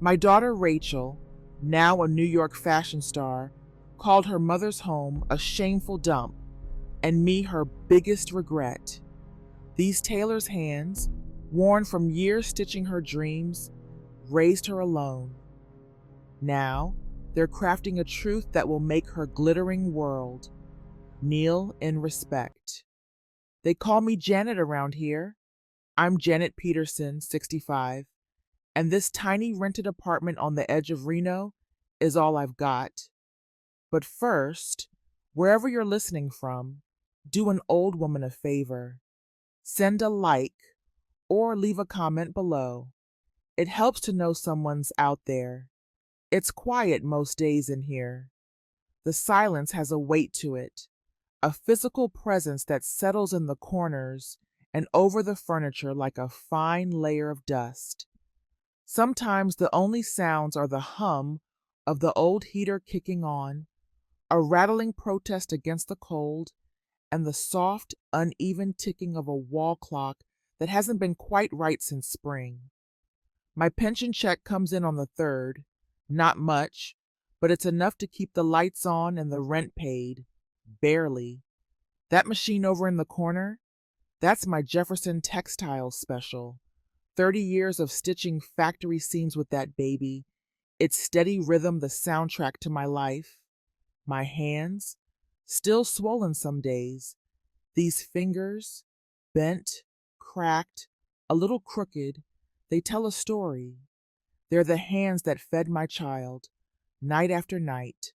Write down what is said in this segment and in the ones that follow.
My daughter Rachel, now a New York fashion star, called her mother's home a shameful dump, and me her biggest regret. These tailor's hands, worn from years stitching her dreams, raised her alone. Now, they're crafting a truth that will make her glittering world kneel in respect. They call me Janet around here. I'm Janet Peterson, 65, and this tiny rented apartment on the edge of Reno is all I've got. But first, wherever you're listening from, do an old woman a favor. Send a like or leave a comment below. It helps to know someone's out there. It's quiet most days in here. The silence has a weight to it, a physical presence that settles in the corners and over the furniture like a fine layer of dust. Sometimes the only sounds are the hum of the old heater kicking on, a rattling protest against the cold, and the soft, uneven ticking of a wall clock that hasn't been quite right since spring. My pension check comes in on the 3rd. Not much, but it's enough to keep the lights on and the rent paid. Barely. That machine over in the corner? That's my Jefferson Textiles special. 30 years of stitching factory seams with that baby. Its steady rhythm the soundtrack to my life. My hands? Still swollen some days. These fingers? Bent, cracked, a little crooked. They tell a story. They're the hands that fed my child, night after night.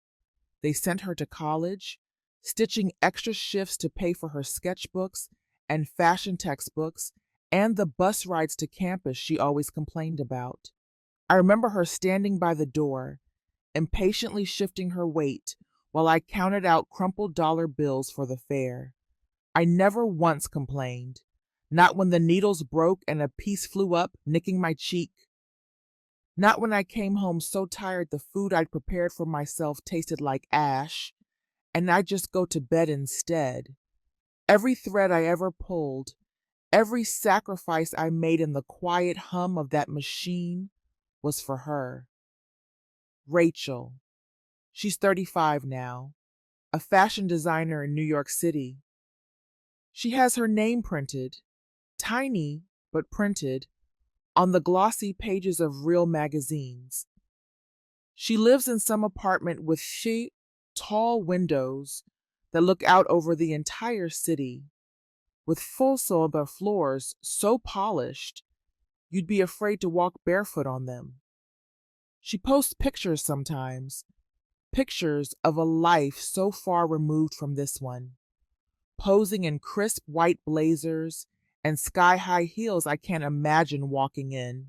They sent her to college, stitching extra shifts to pay for her sketchbooks and fashion textbooks and the bus rides to campus she always complained about. I remember her standing by the door, impatiently shifting her weight while I counted out crumpled dollar bills for the fare. I never once complained, not when the needles broke and a piece flew up, nicking my cheek. Not when I came home so tired the food I'd prepared for myself tasted like ash, and I'd just go to bed instead. Every thread I ever pulled, every sacrifice I made in the quiet hum of that machine was for her. Rachel. She's 35 now, a fashion designer in New York City. She has her name printed, tiny but printed, on the glossy pages of real magazines. She lives in some apartment with tall windows that look out over the entire city, with full silver floors so polished you'd be afraid to walk barefoot on them. She posts pictures sometimes, pictures of a life so far removed from this one, posing in crisp white blazers and sky-high heels I can't imagine walking in,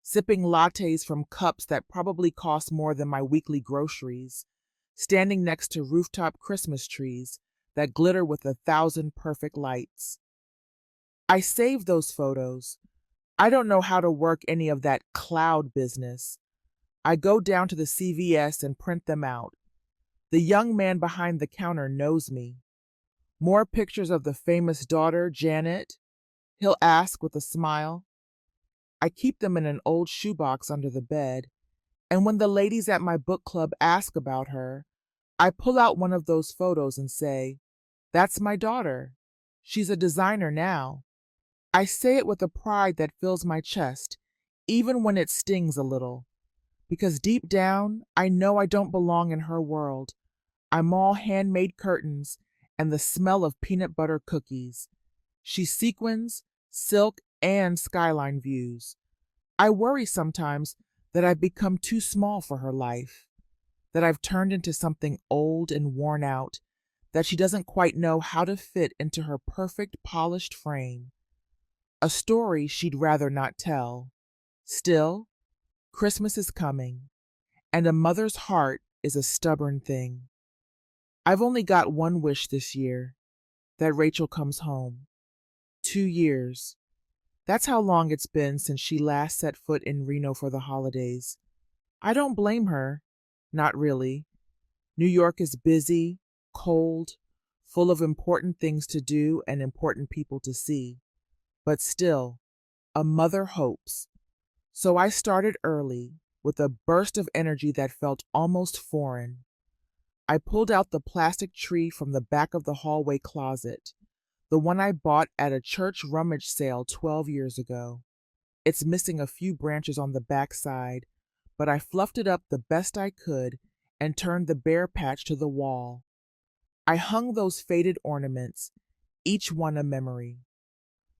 sipping lattes from cups that probably cost more than my weekly groceries, standing next to rooftop Christmas trees that glitter with 1,000 perfect lights. I save those photos. I don't know how to work any of that cloud business. I go down to the CVS and print them out. The young man behind the counter knows me. More pictures of the famous daughter, Janet? He'll ask with a smile. I keep them in an old shoebox under the bed, and when the ladies at my book club ask about her, I pull out one of those photos and say, "That's my daughter. She's a designer now." I say it with a pride that fills my chest, even when it stings a little, because deep down, I know I don't belong in her world. I'm all handmade curtains and the smell of peanut butter cookies. She's sequins, silk, and skyline views. I worry sometimes that I've become too small for her life, that I've turned into something old and worn out, that she doesn't quite know how to fit into her perfect polished frame. A story she'd rather not tell. Still, Christmas is coming, and a mother's heart is a stubborn thing. I've only got one wish this year, that Rachel comes home. 2 years. That's how long it's been since she last set foot in Reno for the holidays. I don't blame her. Not really. New York is busy, cold, full of important things to do and important people to see. But still, a mother hopes. So I started early, with a burst of energy that felt almost foreign. I pulled out the plastic tree from the back of the hallway closet, the one I bought at a church rummage sale 12 years ago. It's missing a few branches on the back side, but I fluffed it up the best I could and turned the bare patch to the wall. I hung those faded ornaments, each one a memory.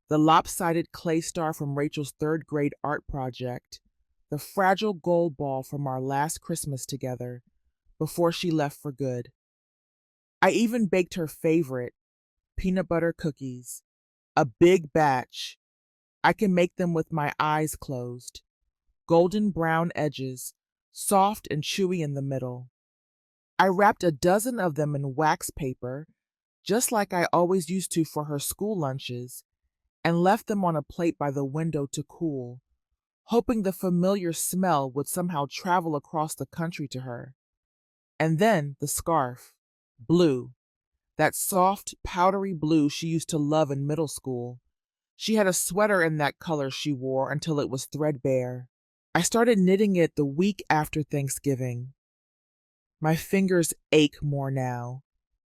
The lopsided clay star from Rachel's third grade art project, the fragile gold ball from our last Christmas together, before she left for good. I even baked her favorite, peanut butter cookies, a big batch. I can make them with my eyes closed. Golden brown edges, soft and chewy in the middle. I wrapped a dozen of them in wax paper, just like I always used to for her school lunches, and left them on a plate by the window to cool, hoping the familiar smell would somehow travel across the country to her. And then the scarf, blue, that soft, powdery blue she used to love in middle school. She had a sweater in that color she wore until it was threadbare. I started knitting it the week after Thanksgiving. My fingers ache more now,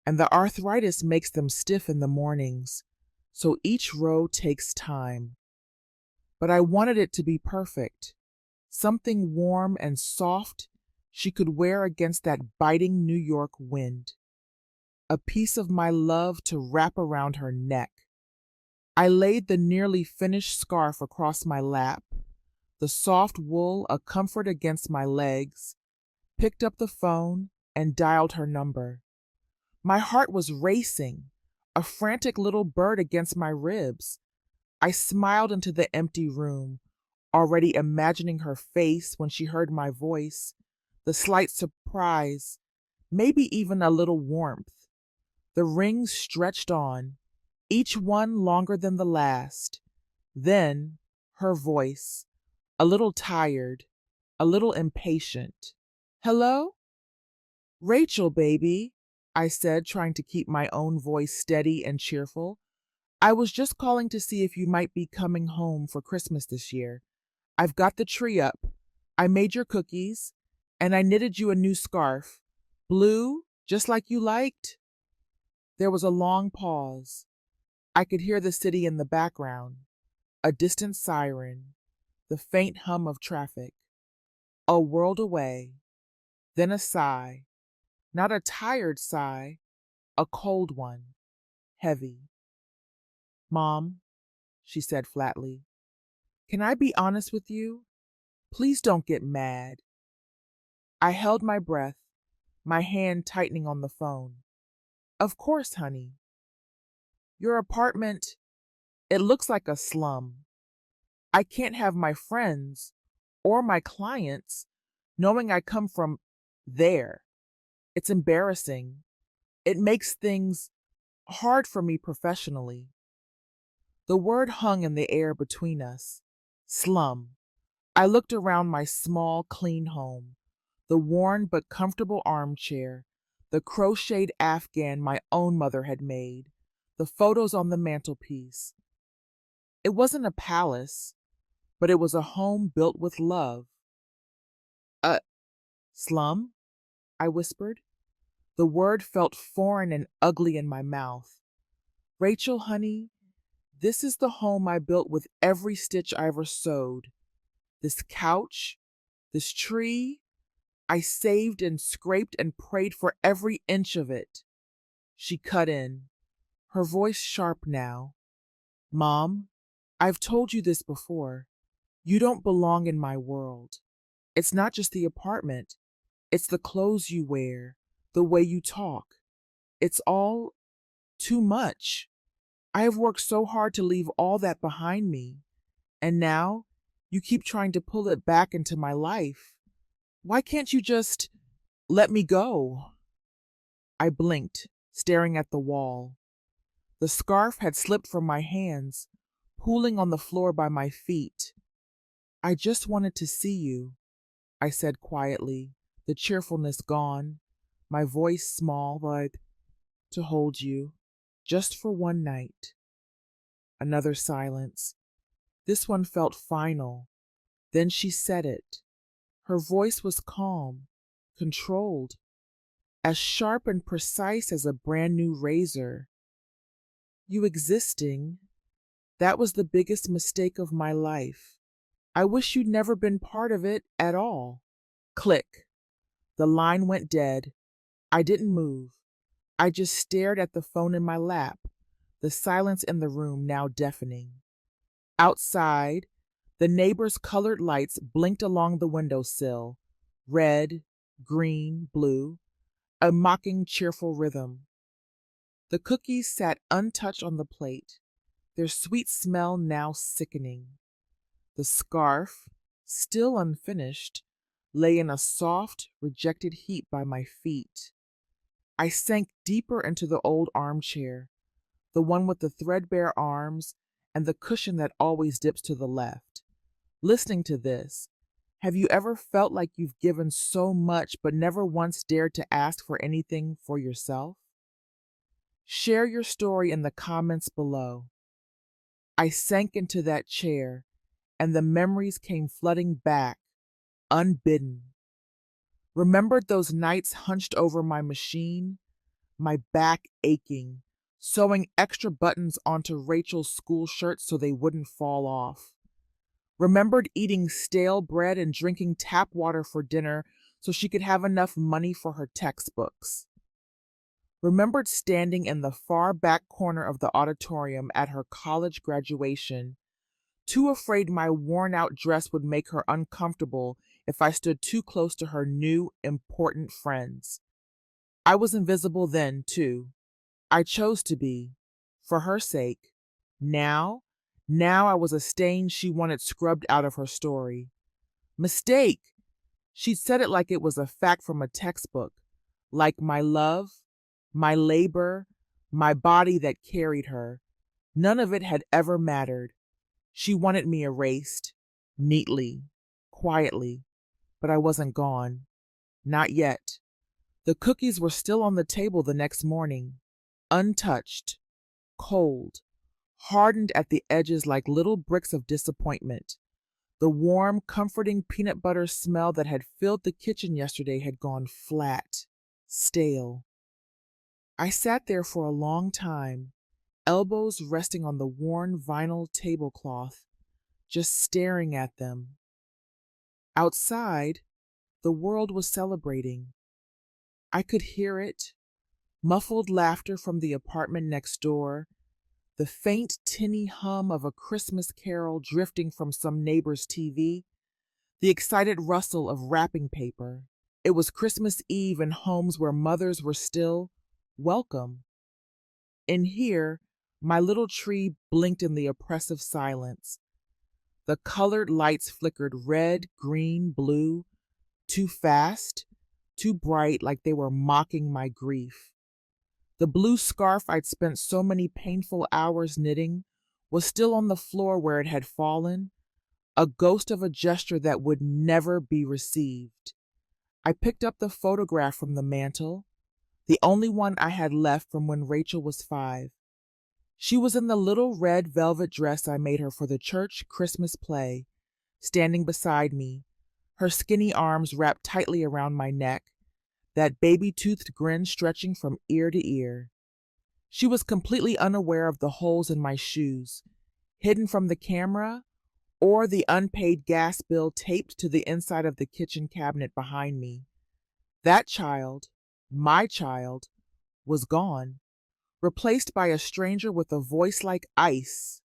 and the arthritis makes them stiff in the mornings, so each row takes time. But I wanted it to be perfect, something warm and soft she could wear against that biting New York wind. A piece of my love to wrap around her neck. I laid the nearly finished scarf across my lap, the soft wool a comfort against my legs, picked up the phone, and dialed her number. My heart was racing, a frantic little bird against my ribs. I smiled into the empty room, already imagining her face when she heard my voice, the slight surprise, maybe even a little warmth. The rings stretched on, each one longer than the last. Then, her voice, a little tired, a little impatient. "Hello?" "Rachel, baby," I said, trying to keep my own voice steady and cheerful. "I was just calling to see if you might be coming home for Christmas this year. I've got the tree up. I made your cookies, and I knitted you a new scarf. Blue, just like you liked." There was a long pause. I could hear the city in the background, a distant siren, the faint hum of traffic. A world away, then a sigh, not a tired sigh, a cold one, heavy. "Mom," she said flatly, "can I be honest with you? Please don't get mad." I held my breath, my hand tightening on the phone. "Of course, honey. Your apartment, it looks like a slum. I can't have my friends or my clients knowing I come from there. It's embarrassing. It makes things hard for me professionally." The word hung in the air between us. Slum. I looked around my small, clean home, the worn but comfortable armchair, the crocheted afghan my own mother had made, the photos on the mantelpiece. It wasn't a palace, but it was a home built with love. "A slum?" I whispered. The word felt foreign and ugly in my mouth. "Rachel, honey, this is the home I built with every stitch I ever sewed. This couch, this tree, I saved and scraped and prayed for every inch of it." She cut in, her voice sharp now. "Mom, I've told you this before. You don't belong in my world. It's not just the apartment. It's the clothes you wear, the way you talk. It's all too much. I have worked so hard to leave all that behind me, and now you keep trying to pull it back into my life. Why can't you just let me go?" I blinked, staring at the wall. The scarf had slipped from my hands, pooling on the floor by my feet. "I just wanted to see you," I said quietly, the cheerfulness gone, my voice small, but to hold you, just for one night. Another silence. This one felt final. Then she said it. Her voice was calm, controlled, as sharp and precise as a brand new razor. You existing, that was the biggest mistake of my life. I wish you'd never been part of it at all. Click. The line went dead. I didn't move. I just stared at the phone in my lap, the silence in the room now deafening. Outside, the neighbors' colored lights blinked along the windowsill, red, green, blue, a mocking, cheerful rhythm. The cookies sat untouched on the plate, their sweet smell now sickening. The scarf, still unfinished, lay in a soft, rejected heap by my feet. I sank deeper into the old armchair, the one with the threadbare arms and the cushion that always dips to the left. Listening to this, have you ever felt like you've given so much but never once dared to ask for anything for yourself? Share your story in the comments below. I sank into that chair, and the memories came flooding back, unbidden. Remembered those nights hunched over my machine, my back aching, sewing extra buttons onto Rachel's school shirts so they wouldn't fall off. Remembered eating stale bread and drinking tap water for dinner so she could have enough money for her textbooks. Remembered standing in the far back corner of the auditorium at her college graduation, too afraid my worn-out dress would make her uncomfortable if I stood too close to her new, important friends. I was invisible then, too. I chose to be, for her sake. Now I was a stain she wanted scrubbed out of her story. Mistake! She'd said it like it was a fact from a textbook, like my love, my labor, my body that carried her. None of it had ever mattered. She wanted me erased, neatly, quietly, but I wasn't gone. Not yet. The cookies were still on the table the next morning, untouched, cold, hardened at the edges like little bricks of disappointment. The warm, comforting peanut butter smell that had filled the kitchen yesterday had gone flat, stale. I sat there for a long time, elbows resting on the worn vinyl tablecloth, just staring at them. Outside, the world was celebrating. I could hear it, muffled laughter from the apartment next door, the faint tinny hum of a Christmas carol drifting from some neighbor's TV, the excited rustle of wrapping paper. It was Christmas Eve in homes where mothers were still welcome. In here, my little tree blinked in the oppressive silence. The colored lights flickered red, green, blue, too fast, too bright, like they were mocking my grief. The blue scarf I'd spent so many painful hours knitting was still on the floor where it had fallen, a ghost of a gesture that would never be received. I picked up the photograph from the mantel, the only one I had left from when Rachel was 5. She was in the little red velvet dress I made her for the church Christmas play, standing beside me, her skinny arms wrapped tightly around my neck, that baby-toothed grin stretching from ear to ear. She was completely unaware of the holes in my shoes, hidden from the camera, or the unpaid gas bill taped to the inside of the kitchen cabinet behind me. That child, my child, was gone, replaced by a stranger with a voice like ice.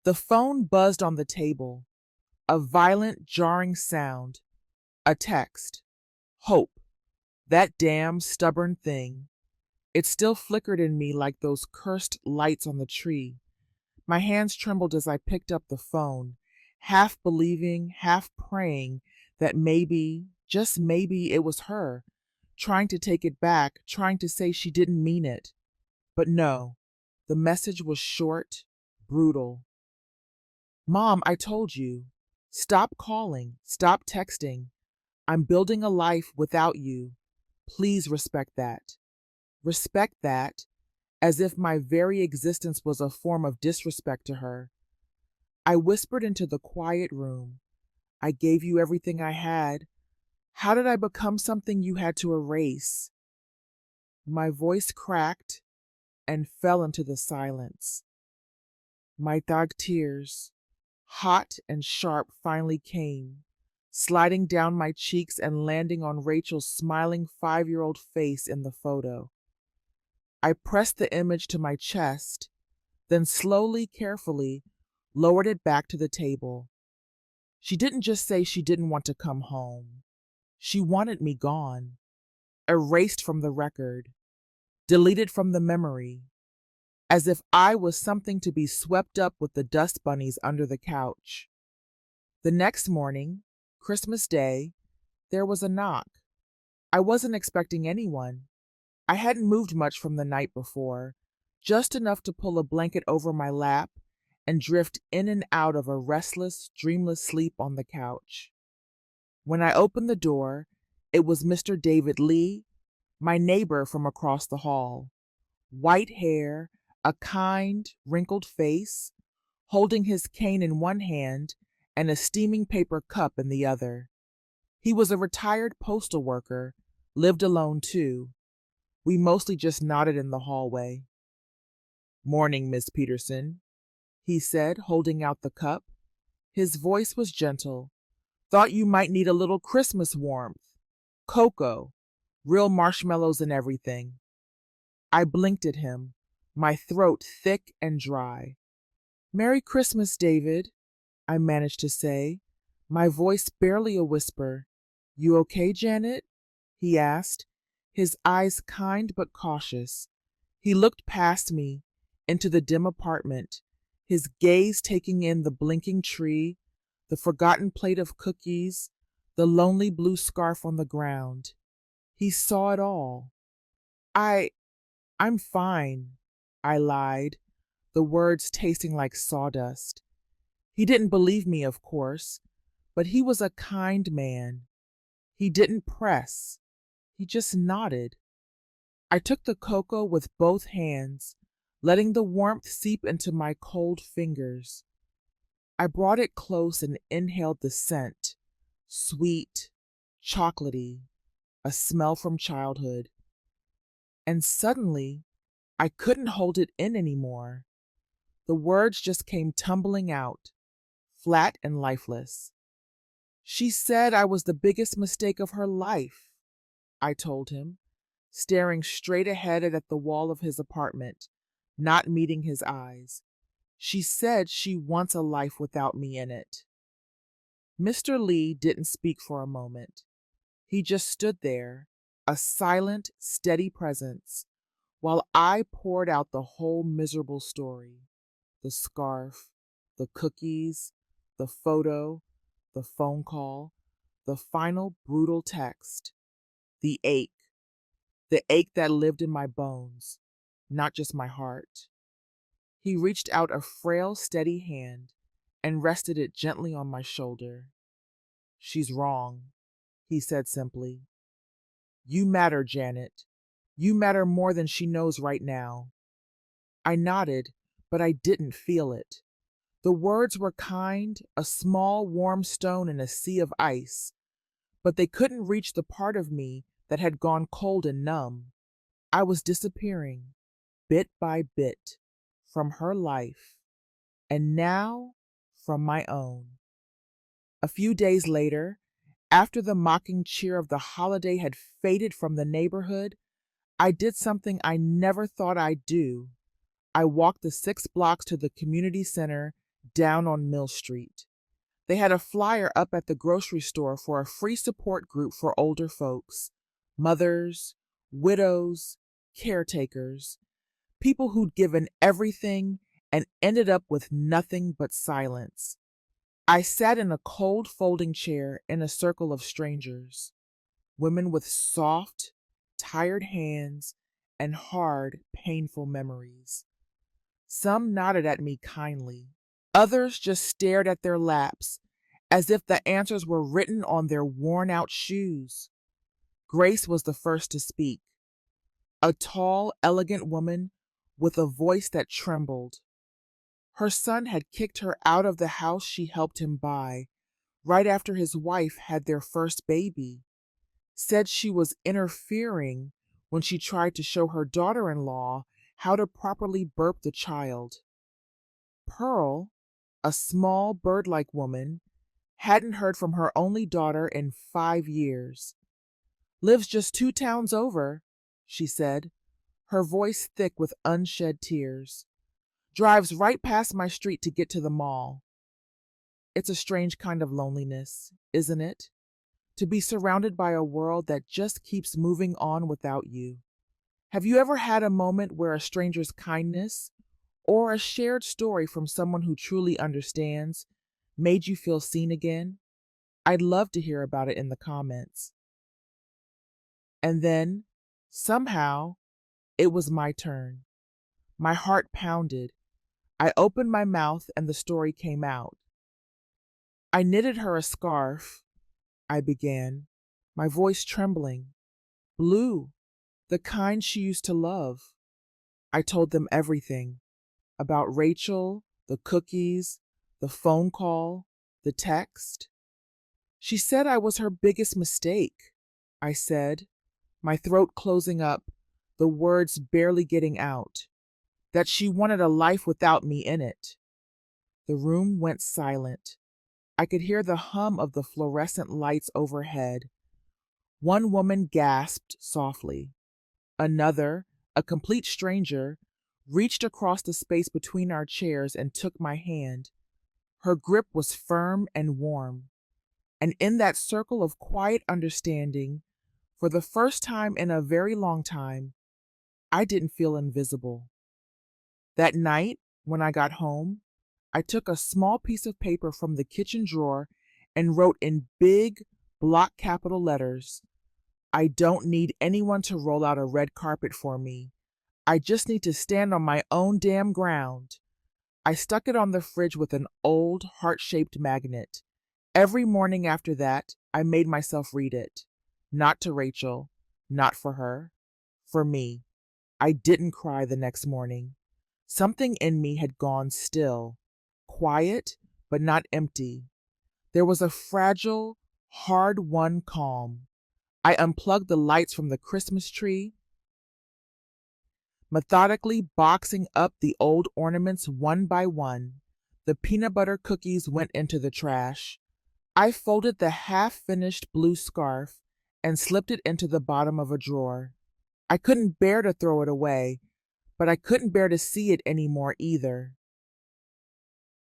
The phone buzzed on the table, a violent, jarring sound, a text. Hope, that damn stubborn thing. It still flickered in me like those cursed lights on the tree. My hands trembled as I picked up the phone, half believing, half praying that maybe, just maybe, it was her, trying to take it back, trying to say she didn't mean it. But no, the message was short, brutal. Mom, I told you. Stop calling, stop texting. I'm building a life without you. Please respect that. Respect that, as if my very existence was a form of disrespect to her. I whispered into the quiet room. I gave you everything I had. How did I become something you had to erase? My voice cracked and fell into the silence. My dog tears, hot and sharp, finally came, sliding down my cheeks and landing on Rachel's smiling 5-year-old face in the photo. I pressed the image to my chest, then slowly, carefully, lowered it back to the table. She didn't just say she didn't want to come home. She wanted me gone, erased from the record, deleted from the memory, as if I was something to be swept up with the dust bunnies under the couch. The next morning, Christmas Day, there was a knock. I wasn't expecting anyone. I hadn't moved much from the night before, just enough to pull a blanket over my lap and drift in and out of a restless, dreamless sleep on the couch. When I opened the door, it was Mr. David Lee, my neighbor from across the hall. White hair, a kind, wrinkled face, holding his cane in one hand and a steaming paper cup in the other. He was a retired postal worker, lived alone too. We mostly just nodded in the hallway. "Morning, Miss Peterson," he said, holding out the cup. His voice was gentle. "Thought you might need a little Christmas warmth. Cocoa, real marshmallows and everything." I blinked at him, my throat thick and dry. "Merry Christmas, David," I managed to say, my voice barely a whisper. "You okay, Janet?" he asked, his eyes kind but cautious. He looked past me, into the dim apartment, his gaze taking in the blinking tree, the forgotten plate of cookies, the lonely blue scarf on the ground. He saw it all. I'm fine," I lied, the words tasting like sawdust. He didn't believe me, of course, but he was a kind man. He didn't press. He just nodded. I took the cocoa with both hands, letting the warmth seep into my cold fingers. I brought it close and inhaled the scent, sweet, chocolatey, a smell from childhood. And suddenly, I couldn't hold it in anymore. The words just came tumbling out, flat and lifeless. "She said I was the biggest mistake of her life," I told him, staring straight ahead at the wall of his apartment, not meeting his eyes. "She said she wants a life without me in it." Mr. Lee didn't speak for a moment. He just stood there, a silent, steady presence, while I poured out the whole miserable story. The scarf, the cookies, the photo, the phone call, the final brutal text, the ache that lived in my bones, not just my heart. He reached out a frail, steady hand and rested it gently on my shoulder. "She's wrong," he said simply. "You matter, Janet. You matter more than she knows right now." I nodded, but I didn't feel it. The words were kind, a small warm stone in a sea of ice, but they couldn't reach the part of me that had gone cold and numb. I was disappearing, bit by bit, from her life, and now from my own. A few days later, after the mocking cheer of the holiday had faded from the neighborhood, I did something I never thought I'd do. I walked the 6 blocks to the community center down on Mill Street. They had a flyer up at the grocery store for a free support group for older folks, mothers, widows, caretakers, people who'd given everything and ended up with nothing but silence. I sat in a cold folding chair in a circle of strangers, women with soft, tired hands and hard, painful memories. Some nodded at me kindly. Others just stared at their laps as if the answers were written on their worn-out shoes. Grace was the first to speak, a tall, elegant woman with a voice that trembled. Her son had kicked her out of the house she helped him buy, right after his wife had their first baby, said she was interfering when she tried to show her daughter-in-law how to properly burp the child. Pearl, a small bird-like woman, hadn't heard from her only daughter in 5 years. Lives just 2 towns over, she said, her voice thick with unshed tears. Drives right past my street to get to the mall. It's a strange kind of loneliness, isn't it? To be surrounded by a world that just keeps moving on without you. Have you ever had a moment where a stranger's kindness or a shared story from someone who truly understands made you feel seen again? I'd love to hear about it in the comments. And then, somehow, it was my turn. My heart pounded. I opened my mouth and the story came out. I knitted her a scarf, I began, my voice trembling. Blue, the kind she used to love. I told them everything about Rachel, the cookies, the phone call, the text. She said I was her biggest mistake, I said, my throat closing up, the words barely getting out, that she wanted a life without me in it. The room went silent. I could hear the hum of the fluorescent lights overhead. One woman gasped softly. Another, a complete stranger, reached across the space between our chairs and took my hand. Her grip was firm and warm. And in that circle of quiet understanding, for the first time in a very long time, I didn't feel invisible. That night, when I got home, I took a small piece of paper from the kitchen drawer and wrote in big block capital letters, I don't need anyone to roll out a red carpet for me. I just need to stand on my own damn ground. I stuck it on the fridge with an old heart-shaped magnet. Every morning after that, I made myself read it. Not to Rachel, not for her, for me. I didn't cry the next morning. Something in me had gone still, quiet, but not empty. There was a fragile, hard-won calm. I unplugged the lights from the Christmas tree, methodically boxing up the old ornaments one by one. The peanut butter cookies went into the trash. I folded the half-finished blue scarf and slipped it into the bottom of a drawer. I couldn't bear to throw it away, but I couldn't bear to see it anymore either.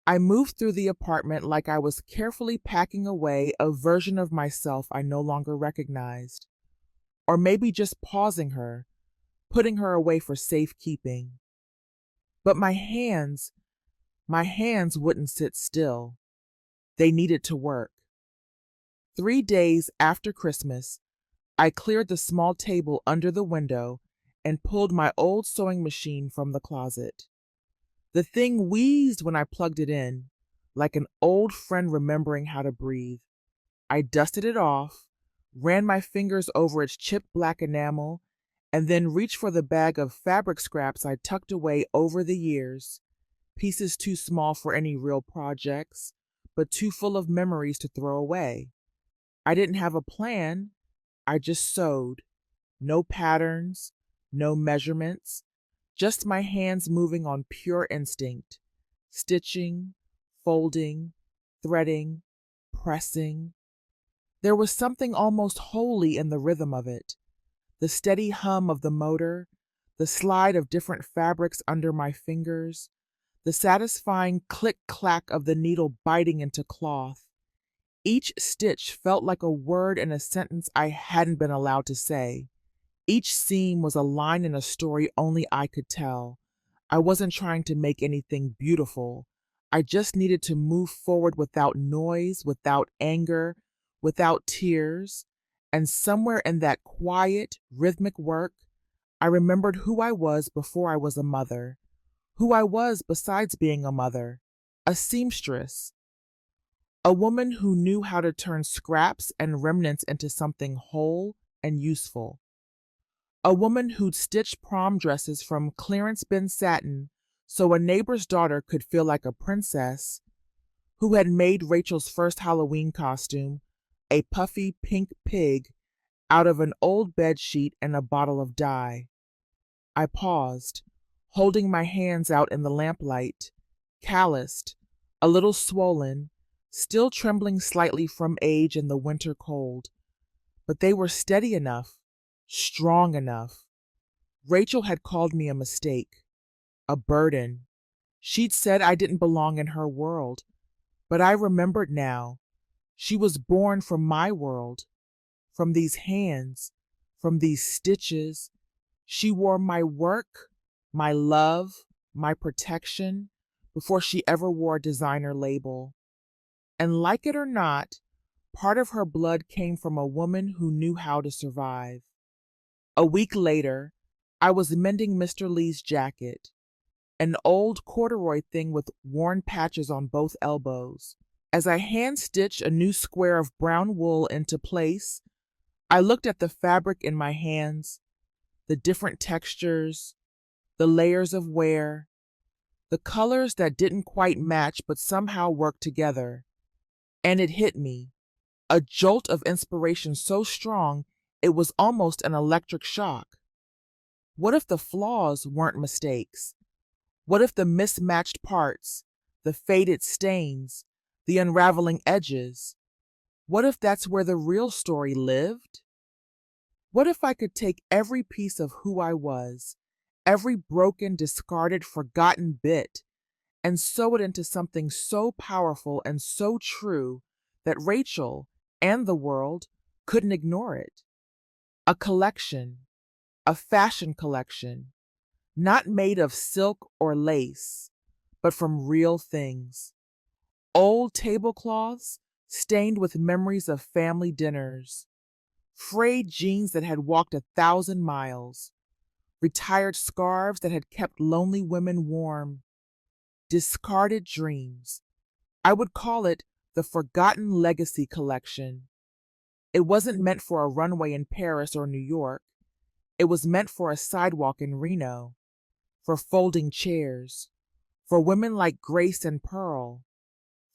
I moved through the apartment like I was carefully packing away a version of myself I no longer recognized. Or maybe just pausing her, putting her away for safekeeping. But my hands wouldn't sit still. They needed to work. 3 days after Christmas, I cleared the small table under the window and pulled my old sewing machine from the closet. The thing wheezed when I plugged it in, like an old friend remembering how to breathe. I dusted it off, ran my fingers over its chipped black enamel, and then reached for the bag of fabric scraps I tucked away over the years, pieces too small for any real projects, but too full of memories to throw away. I didn't have a plan, I just sewed. No patterns, no measurements, just my hands moving on pure instinct, stitching, folding, threading, pressing. There was something almost holy in the rhythm of it, the steady hum of the motor, the slide of different fabrics under my fingers, the satisfying click-clack of the needle biting into cloth. Each stitch felt like a word in a sentence I hadn't been allowed to say. Each seam was a line in a story only I could tell. I wasn't trying to make anything beautiful. I just needed to move forward without noise, without anger, without tears. And somewhere in that quiet, rhythmic work, I remembered who I was before I was a mother. Who I was besides being a mother. A seamstress. A woman who knew how to turn scraps and remnants into something whole and useful. A woman who'd stitched prom dresses from clearance bin satin so a neighbor's daughter could feel like a princess, who had made Rachel's first Halloween costume, a puffy pink pig, out of an old bed sheet and a bottle of dye. I paused, holding my hands out in the lamplight, calloused, a little swollen, still trembling slightly from age and the winter cold. But they were steady enough, strong enough. Rachel had called me a mistake, a burden. She'd said I didn't belong in her world, but I remembered now. She was born from my world, from these hands, from these stitches. She wore my work, my love, my protection, before she ever wore a designer label. And like it or not, part of her blood came from a woman who knew how to survive. A week later, I was mending Mr. Lee's jacket, an old corduroy thing with worn patches on both elbows. As I hand-stitched a new square of brown wool into place, I looked at the fabric in my hands, the different textures, the layers of wear, the colors that didn't quite match but somehow worked together. And it hit me, a jolt of inspiration so strong it was almost an electric shock. What if the flaws weren't mistakes? What if the mismatched parts, the faded stains, the unraveling edges? What if that's where the real story lived? What if I could take every piece of who I was, every broken, discarded, forgotten bit, and sew it into something so powerful and so true that Rachel and the world couldn't ignore it? A collection, a fashion collection, not made of silk or lace, but from real things. Old tablecloths stained with memories of family dinners, frayed jeans that had walked 1,000 miles, retired scarves that had kept lonely women warm, discarded dreams. I would call it the Forgotten Legacy Collection. It wasn't meant for a runway in Paris or New York. It was meant for a sidewalk in Reno, for folding chairs, for women like Grace and Pearl,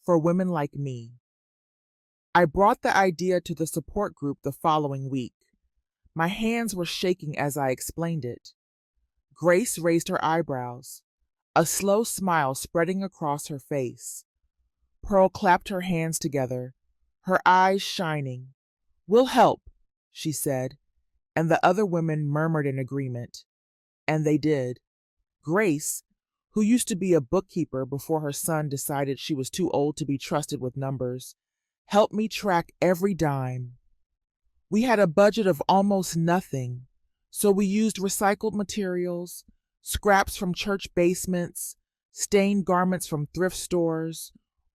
for women like me. I brought the idea to the support group the following week. My hands were shaking as I explained it. Grace raised her eyebrows, a slow smile spreading across her face. Pearl clapped her hands together, her eyes shining. "We'll help," she said, and the other women murmured in agreement. And they did. Grace, who used to be a bookkeeper before her son decided she was too old to be trusted with numbers, helped me track every dime. We had a budget of almost nothing, so we used recycled materials, scraps from church basements, stained garments from thrift stores,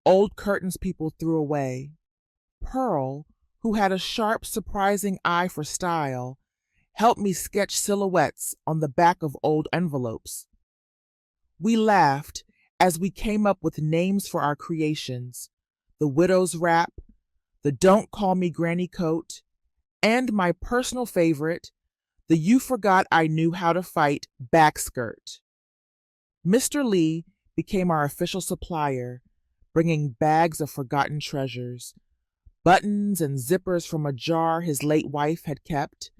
old curtains people threw away. Pearl, who had a sharp, surprising eye for style, helped me sketch silhouettes on the back of old envelopes. We laughed as we came up with names for our creations: the widow's wrap, the don't call me granny coat, and my personal favorite, the you forgot I knew how to fight back skirt. Mr. Lee became our official supplier, bringing bags of forgotten treasures, buttons and zippers from a jar his late wife had kept,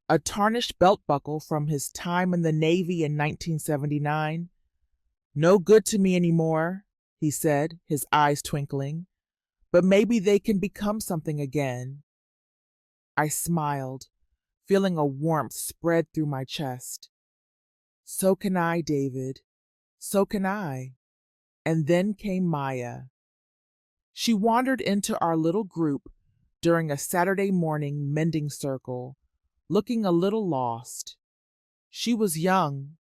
a tarnished belt buckle from his time in the Navy in 1979. "No good to me anymore," he said, his eyes twinkling, "but maybe they can become something again." I smiled, feeling a warmth spread through my chest. "So can I, David. So can I." And then came Maya. She wandered into our little group during a Saturday morning mending circle, looking a little lost. She was young,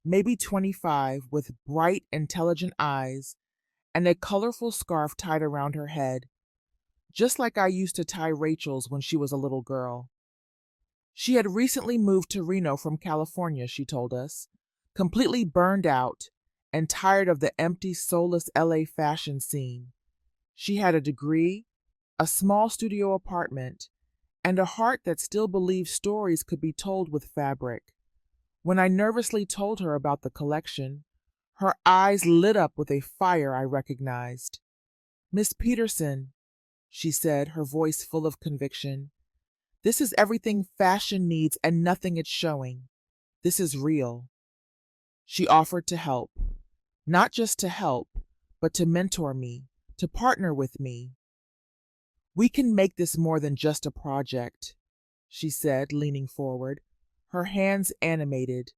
maybe 25, with bright, intelligent eyes and a colorful scarf tied around her head, just like I used to tie Rachel's when she was a little girl. She had recently moved to Reno from California, she told us, completely burned out and tired of the empty, soulless LA fashion scene. She had a degree, a small studio apartment, and a heart that still believed stories could be told with fabric. When I nervously told her about the collection, her eyes lit up with a fire I recognized. Miss Peterson, she said, her voice full of conviction, this is everything fashion needs and nothing it's showing. This is real. She offered to help. Not just to help, but to mentor me, to partner with me. We can make this more than just a project, she said, leaning forward, her hands animated.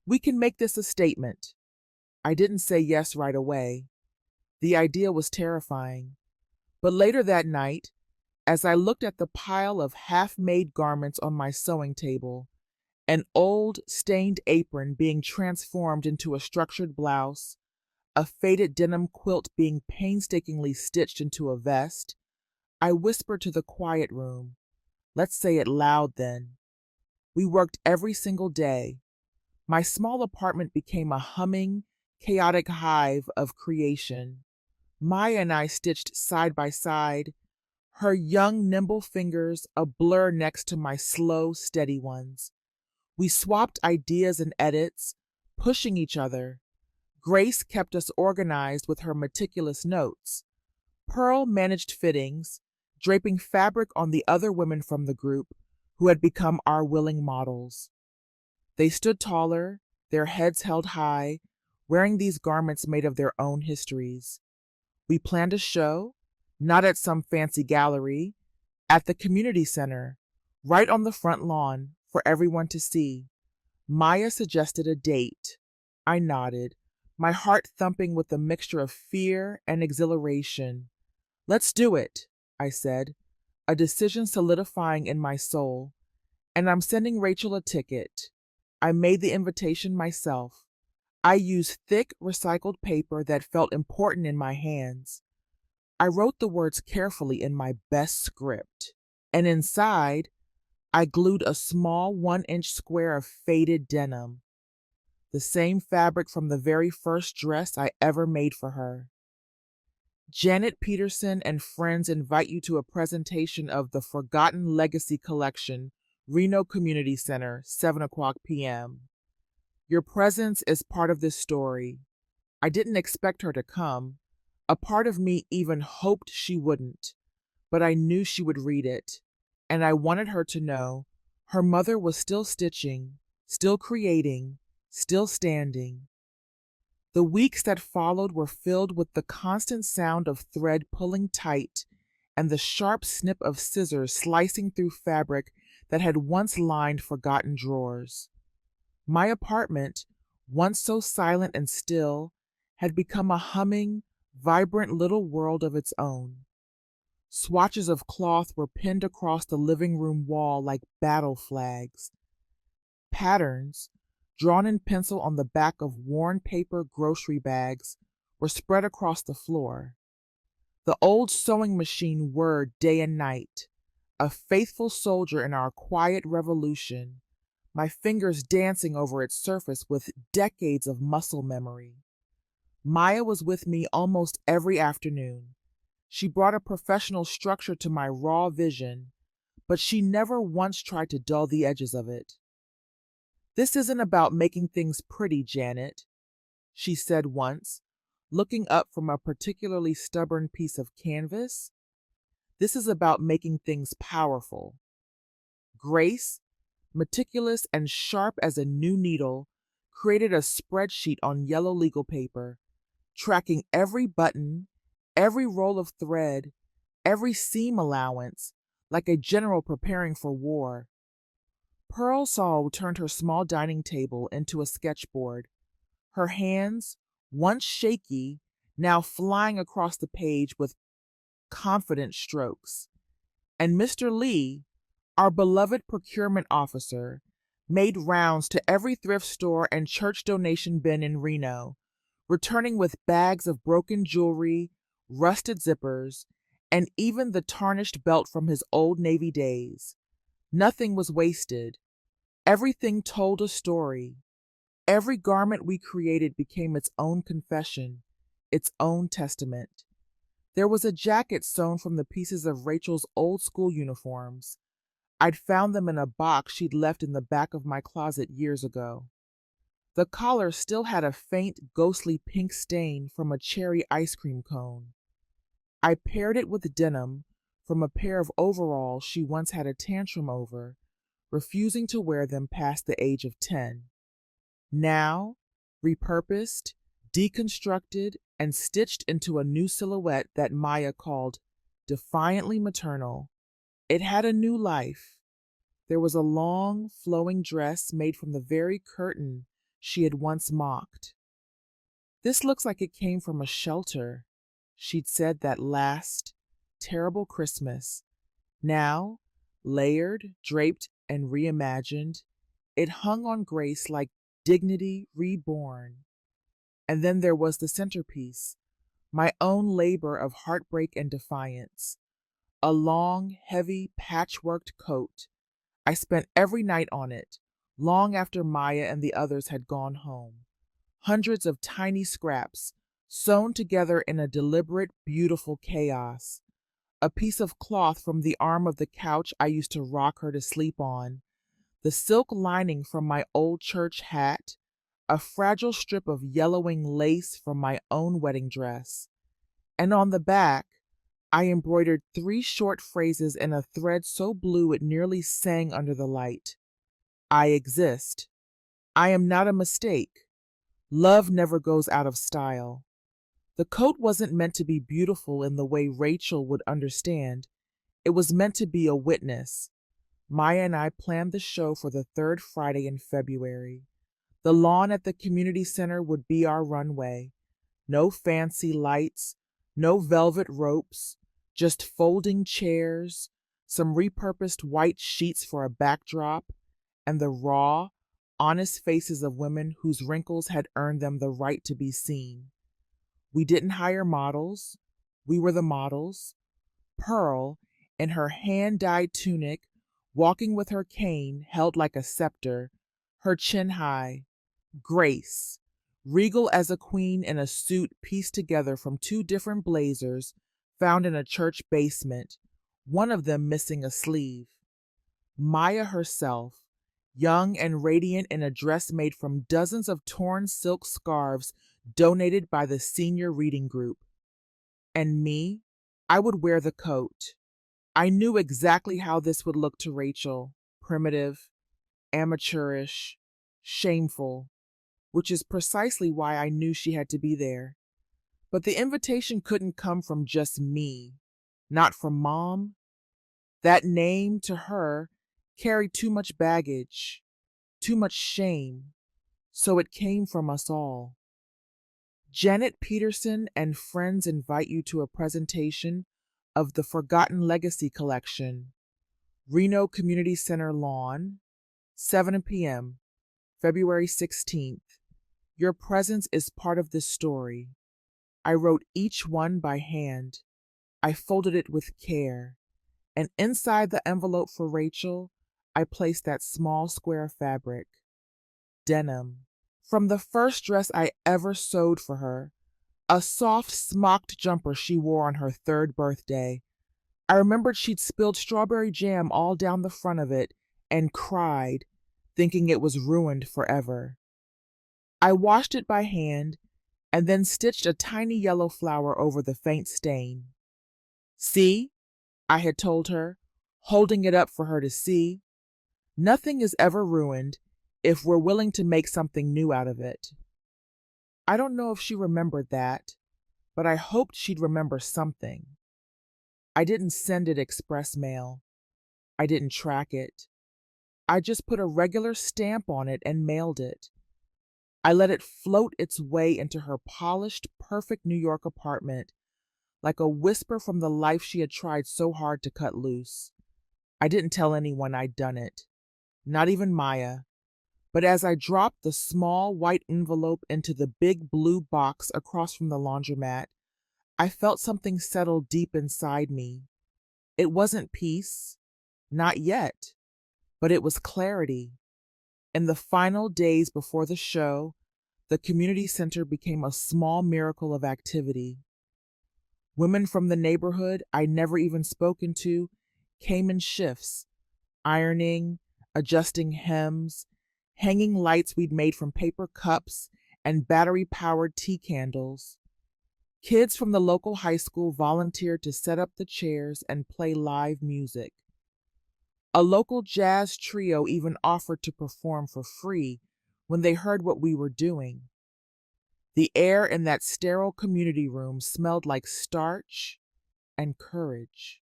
We can make this a statement. I didn't say yes right away. The idea was terrifying. But later that night, as I looked at the pile of half-made garments on my sewing table, an old, stained apron being transformed into a structured blouse, a faded denim quilt being painstakingly stitched into a vest, I whispered to the quiet room, let's say it loud then. We worked every single day. My small apartment became a humming, chaotic hive of creation. Maya and I stitched side by side, her young, nimble fingers a blur next to my slow, steady ones. We swapped ideas and edits, pushing each other. Grace kept us organized with her meticulous notes. Pearl managed fittings, draping fabric on the other women from the group who had become our willing models. They stood taller, their heads held high, wearing these garments made of their own histories. We planned a show, not at some fancy gallery, at the community center, right on the front lawn, for everyone to see. Maya suggested a date. I nodded, my heart thumping with a mixture of fear and exhilaration. Let's do it, I said, a decision solidifying in my soul. And I'm sending Rachel a ticket. I made the invitation myself. I used thick, recycled paper that felt important in my hands. I wrote the words carefully in my best script, and inside, I glued a small 1-inch square of faded denim, the same fabric from the very first dress I ever made for her. Janet Peterson and friends invite you to a presentation of the Forgotten Legacy Collection, Reno Community Center, 7:00 p.m. Your presence is part of this story. I didn't expect her to come. A part of me even hoped she wouldn't, but I knew she would read it, and I wanted her to know her mother was still stitching, still creating, still standing. The weeks that followed were filled with the constant sound of thread pulling tight and the sharp snip of scissors slicing through fabric that had once lined forgotten drawers. My apartment, once so silent and still, had become a humming, vibrant little world of its own. Swatches of cloth were pinned across the living room wall like battle flags. Patterns, drawn in pencil on the back of worn paper grocery bags, were spread across the floor. The old sewing machine whirred day and night, a faithful soldier in our quiet revolution, my fingers dancing over its surface with decades of muscle memory. Maya was with me almost every afternoon. She brought a professional structure to my raw vision, but she never once tried to dull the edges of it. This isn't about making things pretty, Janet, she said once, looking up from a particularly stubborn piece of canvas. This is about making things powerful. Grace, meticulous and sharp as a new needle, created a spreadsheet on yellow legal paper, tracking every button, every roll of thread, every seam allowance, like a general preparing for war. Pearl Saul turned her small dining table into a sketchboard, her hands, once shaky, now flying across the page with confident strokes. And Mr. Lee, our beloved procurement officer, made rounds to every thrift store and church donation bin in Reno, returning with bags of broken jewelry, rusted zippers, and even the tarnished belt from his old Navy days. Nothing was wasted. Everything told a story. Every garment we created became its own confession, its own testament. There was a jacket sewn from the pieces of Rachel's old school uniforms. I'd found them in a box she'd left in the back of my closet years ago. The collar still had a faint, ghostly pink stain from a cherry ice cream cone. I paired it with denim from a pair of overalls she once had a tantrum over, refusing to wear them past the age of 10. Now, repurposed, deconstructed, and stitched into a new silhouette that Maya called defiantly maternal, it had a new life. There was a long, flowing dress made from the very curtain she had once mocked. "This looks like it came from a shelter," she'd said that last terrible Christmas. Now, layered, draped, and reimagined, it hung on Grace like dignity reborn. And then there was the centerpiece, my own labor of heartbreak and defiance. A long, heavy, patchworked coat. I spent every night on it, long after Maya and the others had gone home. Hundreds of tiny scraps, sewn together in a deliberate, beautiful chaos. A piece of cloth from the arm of the couch I used to rock her to sleep on, the silk lining from my old church hat, a fragile strip of yellowing lace from my own wedding dress. And on the back, I embroidered 3 short phrases in a thread so blue it nearly sang under the light. I exist. I am not a mistake. Love never goes out of style. The coat wasn't meant to be beautiful in the way Rachel would understand. It was meant to be a witness. Maya and I planned the show for the 3rd Friday in February. The lawn at the community center would be our runway. No fancy lights, no velvet ropes, just folding chairs, some repurposed white sheets for a backdrop, and the raw, honest faces of women whose wrinkles had earned them the right to be seen. We didn't hire models. We were the models. Pearl, in her hand-dyed tunic, walking with her cane held like a scepter, her chin high. Grace, regal as a queen in a suit pieced together from 2 different blazers found in a church basement, one of them missing a sleeve. Maya herself, young and radiant in a dress made from dozens of torn silk scarves donated by the senior reading group. And me, I would wear the coat. I knew exactly how this would look to Rachel: primitive, amateurish, shameful, which is precisely why I knew she had to be there. But the invitation couldn't come from just me, not from Mom. That name, to her, carried too much baggage, too much shame, so it came from us all. Janet Peterson and friends invite you to a presentation of the Forgotten Legacy Collection, Reno Community Center lawn, 7 p.m., February 16th. Your presence is part of this story. I wrote each one by hand. I folded it with care. And inside the envelope for Rachel, I placed that small square of fabric. Denim. From the first dress I ever sewed for her, a soft smocked jumper she wore on her 3rd birthday. I remembered she'd spilled strawberry jam all down the front of it and cried, thinking it was ruined forever. I washed it by hand and then stitched a tiny yellow flower over the faint stain. "See," I had told her, holding it up for her to see. "Nothing is ever ruined if we're willing to make something new out of it." I don't know if she remembered that, but I hoped she'd remember something. I didn't send it express mail. I didn't track it. I just put a regular stamp on it and mailed it. I let it float its way into her polished, perfect New York apartment, like a whisper from the life she had tried so hard to cut loose. I didn't tell anyone I'd done it, not even Maya. But as I dropped the small white envelope into the big blue box across from the laundromat, I felt something settle deep inside me. It wasn't peace, not yet, but it was clarity. In the final days before the show, the community center became a small miracle of activity. Women from the neighborhood I'd never even spoken to came in shifts, ironing, adjusting hems, hanging lights we'd made from paper cups and battery-powered tea candles. Kids from the local high school volunteered to set up the chairs and play live music. A local jazz trio even offered to perform for free when they heard what we were doing. The air in that sterile community room smelled like starch and courage.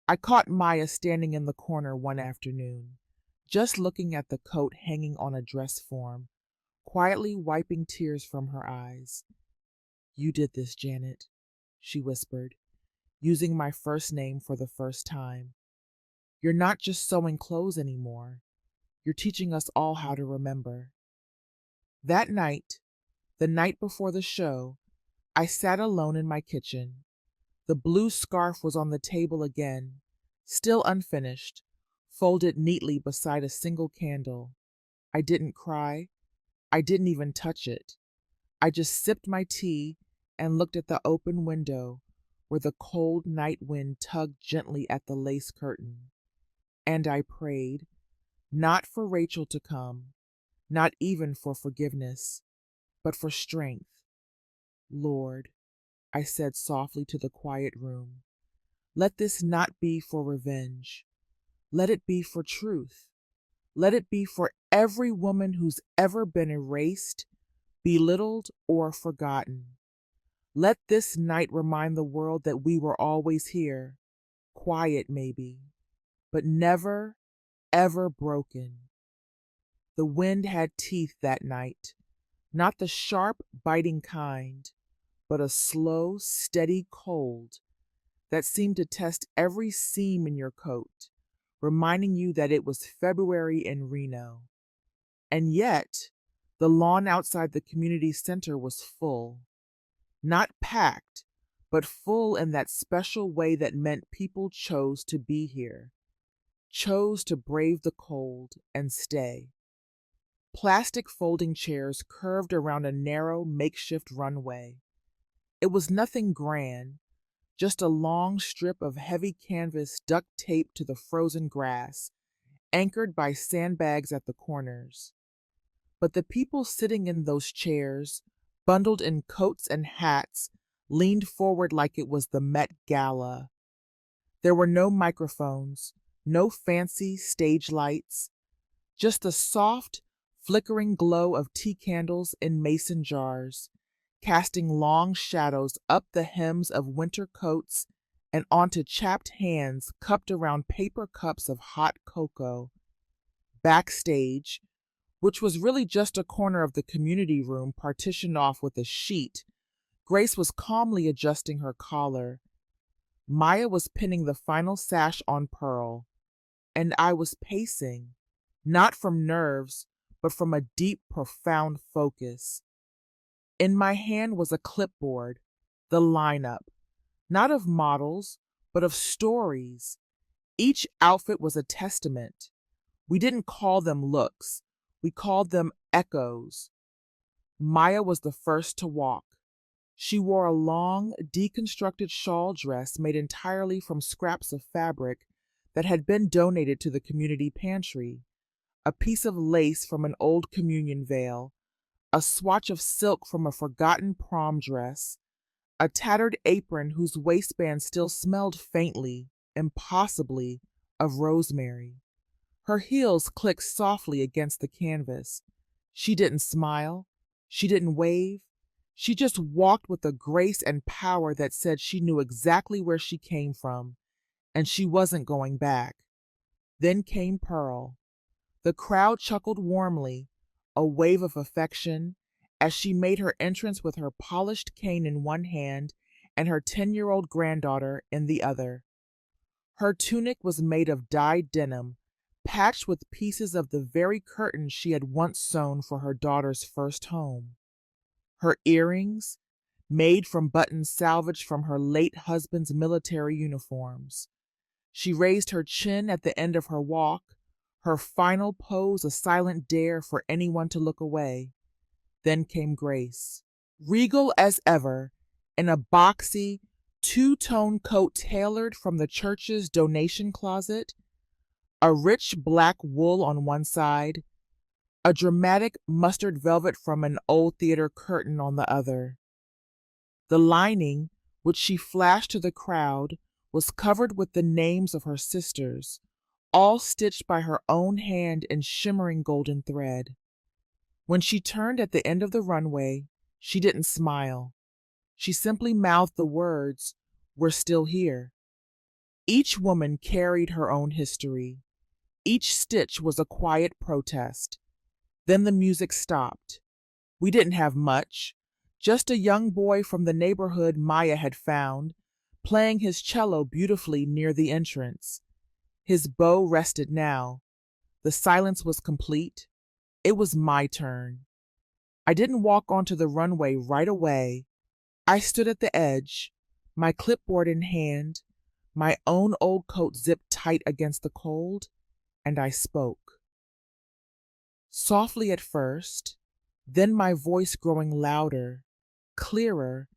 I caught Maya standing in the corner one afternoon, just looking at the coat hanging on a dress form, quietly wiping tears from her eyes. "You did this, Janet," she whispered, using my first name for the first time. "You're not just sewing clothes anymore. You're teaching us all how to remember." That night, the night before the show, I sat alone in my kitchen. The blue scarf was on the table again, still unfinished, folded neatly beside a single candle. I didn't cry. I didn't even touch it. I just sipped my tea and looked at the open window where the cold night wind tugged gently at the lace curtain. And I prayed, not for Rachel to come, not even for forgiveness, but for strength. "Lord," I said softly to the quiet room, "let this not be for revenge. Let it be for truth. Let it be for every woman who's ever been erased, belittled, or forgotten. Let this night remind the world that we were always here, quiet maybe, but never, ever broken." The wind had teeth that night, not the sharp, biting kind, but a slow, steady cold that seemed to test every seam in your coat, reminding you that it was February in Reno. And yet, the lawn outside the community center was full. Not packed, but full in that special way that meant people chose to be here, chose to brave the cold and stay. Plastic folding chairs curved around a narrow makeshift runway. It was nothing grand, just a long strip of heavy canvas duct taped to the frozen grass, anchored by sandbags at the corners. But the people sitting in those chairs, bundled in coats and hats, leaned forward like it was the Met Gala. There were no microphones, no fancy stage lights, just the soft, flickering glow of tea candles in mason jars, casting long shadows up the hems of winter coats and onto chapped hands cupped around paper cups of hot cocoa. Backstage, which was really just a corner of the community room partitioned off with a sheet, Grace was calmly adjusting her collar. Maya was pinning the final sash on Pearl, and I was pacing, not from nerves, but from a deep, profound focus. In my hand was a clipboard, the lineup, not of models, but of stories. Each outfit was a testament. We didn't call them looks, we called them echoes. Maya was the first to walk. She wore a long, deconstructed shawl dress made entirely from scraps of fabric that had been donated to the community pantry, a piece of lace from an old communion veil, a swatch of silk from a forgotten prom dress, a tattered apron whose waistband still smelled faintly, impossibly, of rosemary. Her heels clicked softly against the canvas. She didn't smile. She didn't wave. She just walked with a grace and power that said she knew exactly where she came from, and she wasn't going back. Then came Pearl. The crowd chuckled warmly, a wave of affection, as she made her entrance with her polished cane in one hand and her 10-year-old granddaughter in the other. Her tunic was made of dyed denim, patched with pieces of the very curtain she had once sewn for her daughter's first home. Her earrings, made from buttons salvaged from her late husband's military uniforms. She raised her chin at the end of her walk, her final pose a silent dare for anyone to look away. Then came Grace, regal as ever, in a boxy, two-tone coat tailored from the church's donation closet, a rich black wool on one side, a dramatic mustard velvet from an old theater curtain on the other. The lining, which she flashed to the crowd, was covered with the names of her sisters, all stitched by her own hand in shimmering golden thread. When she turned at the end of the runway, she didn't smile. She simply mouthed the words, "We're still here." Each woman carried her own history. Each stitch was a quiet protest. Then the music stopped. We didn't have much, just a young boy from the neighborhood Maya had found, playing his cello beautifully near the entrance. His bow rested now. The silence was complete. It was my turn. I didn't walk onto the runway right away. I stood at the edge, my clipboard in hand, my own old coat zipped tight against the cold, and I spoke. Softly at first, then my voice growing louder, clearer,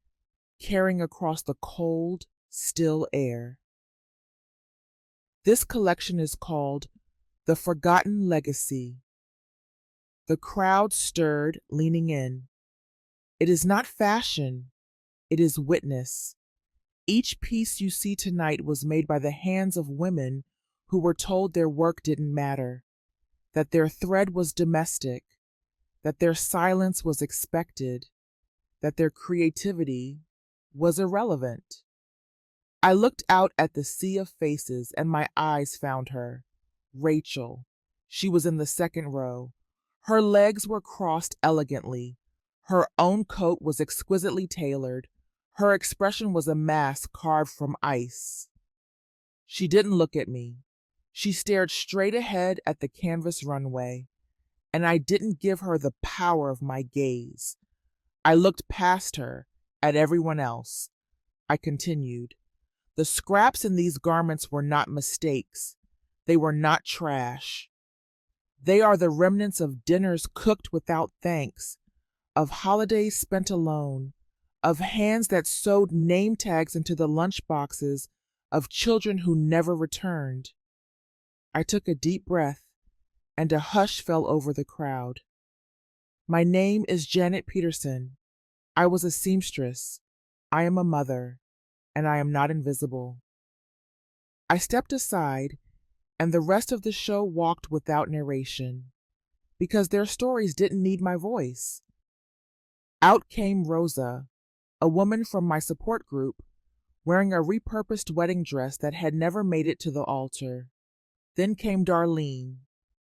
carrying across the cold, still air. This collection is called The Forgotten Legacy. The crowd stirred, leaning in. It is not fashion, it is witness. Each piece you see tonight was made by the hands of women who were told their work didn't matter, that their thread was domestic, that their silence was expected, that their creativity was irrelevant. I looked out at the sea of faces and my eyes found her. Rachel. She was in the second row. Her legs were crossed elegantly. Her own coat was exquisitely tailored. Her expression was a mask carved from ice. She didn't look at me. She stared straight ahead at the canvas runway, and I didn't give her the power of my gaze. I looked past her, at everyone else. I continued. The scraps in these garments were not mistakes. They were not trash. They are the remnants of dinners cooked without thanks, of holidays spent alone, of hands that sewed name tags into the lunch boxes of children who never returned. I took a deep breath, and a hush fell over the crowd. My name is Janet Peterson. I was a seamstress. I am a mother, and I am not invisible. I stepped aside, and the rest of the show walked without narration, because their stories didn't need my voice. Out came Rosa, a woman from my support group, wearing a repurposed wedding dress that had never made it to the altar. Then came Darlene,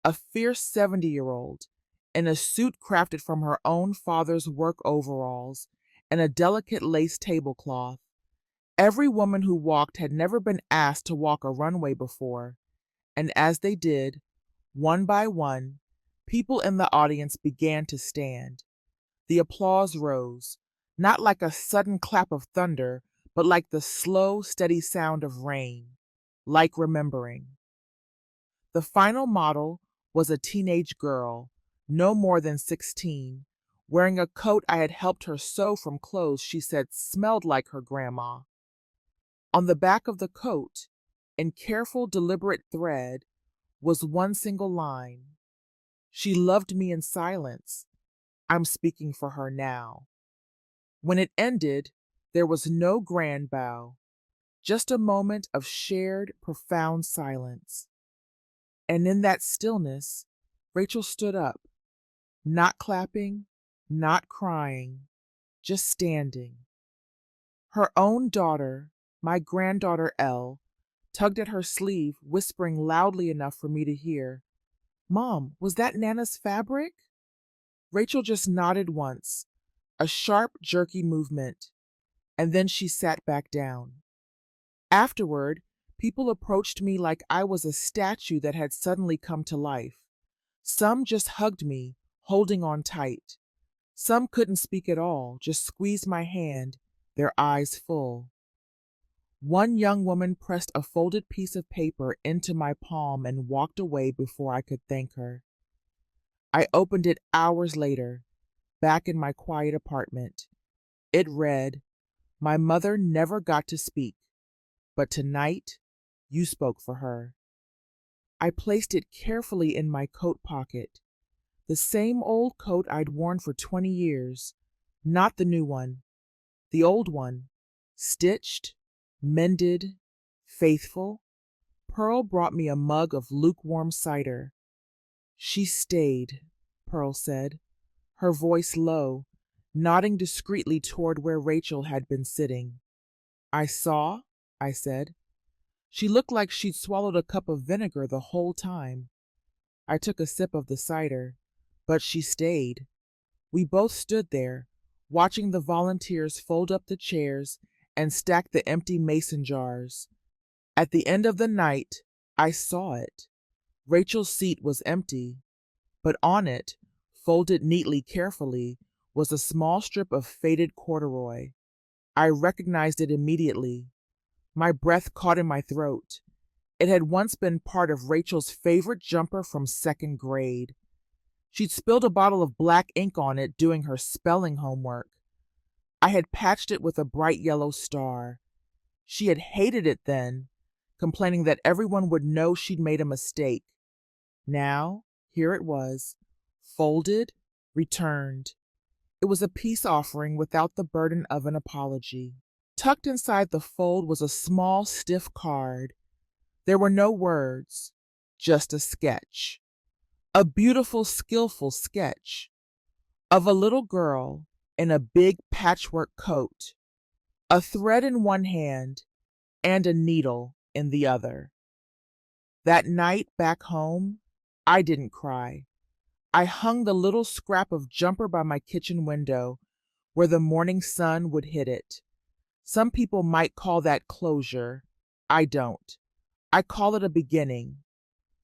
a fierce 70-year-old, in a suit crafted from her own father's work overalls and a delicate lace tablecloth. Every woman who walked had never been asked to walk a runway before, and as they did, one by one, people in the audience began to stand. The applause rose, not like a sudden clap of thunder, but like the slow, steady sound of rain, like remembering. The final model was a teenage girl, no more than 16, wearing a coat I had helped her sew from clothes she said smelled like her grandma. On the back of the coat, in careful, deliberate thread, was one single line. She loved me in silence. I'm speaking for her now. When it ended, there was no grand bow, just a moment of shared, profound silence. And in that stillness, Rachel stood up, not clapping, not crying, just standing. Her own daughter, my granddaughter Elle, tugged at her sleeve, whispering loudly enough for me to hear, "Mom, was that Nana's fabric?" Rachel just nodded once, a sharp, jerky movement, and then she sat back down. Afterward, people approached me like I was a statue that had suddenly come to life. Some just hugged me, holding on tight. Some couldn't speak at all, just squeezed my hand, their eyes full. One young woman pressed a folded piece of paper into my palm and walked away before I could thank her. I opened it hours later, back in my quiet apartment. It read, "My mother never got to speak, but tonight you spoke for her." I placed it carefully in my coat pocket, the same old coat I'd worn for 20 years, not the new one, The old one, stitched, mended, faithful. Pearl brought me a mug of lukewarm cider. She stayed, Pearl said, her voice low, nodding discreetly toward where Rachel had been sitting. I saw, I said. She looked like she'd swallowed a cup of vinegar the whole time. I took a sip of the cider, but she stayed. We both stood there, watching the volunteers fold up the chairs and stack the empty mason jars. At the end of the night, I saw it. Rachel's seat was empty, but on it, folded neatly carefully, was a small strip of faded corduroy. I recognized it immediately. My breath caught in my throat. It had once been part of Rachel's favorite jumper from second grade. She'd spilled a bottle of black ink on it doing her spelling homework. I had patched it with a bright yellow star. She had hated it then, complaining that everyone would know she'd made a mistake. Now, here it was, folded, returned. It was a peace offering without the burden of an apology. Tucked inside the fold was a small, stiff card. There were no words, just a sketch. A beautiful, skillful sketch of a little girl in a big patchwork coat, a thread in one hand and a needle in the other. That night back home, I didn't cry. I hung the little scrap of jumper by my kitchen window where the morning sun would hit it. Some people might call that closure. I don't. I call it a beginning.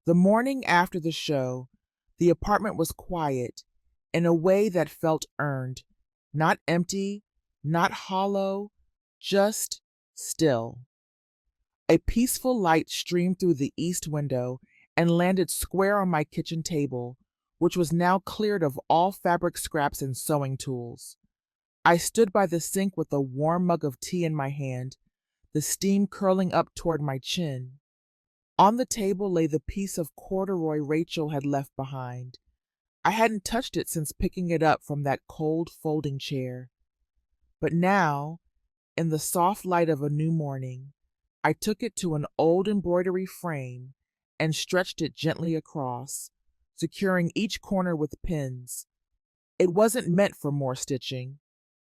The morning after the show, the apartment was quiet in a way that felt earned, not empty, not hollow, just still. A peaceful light streamed through the east window and landed square on my kitchen table, which was now cleared of all fabric scraps and sewing tools. I stood by the sink with a warm mug of tea in my hand, the steam curling up toward my chin. On the table lay the piece of corduroy Rachel had left behind. I hadn't touched it since picking it up from that cold folding chair. But now, in the soft light of a new morning, I took it to an old embroidery frame and stretched it gently across, securing each corner with pins. It wasn't meant for more stitching.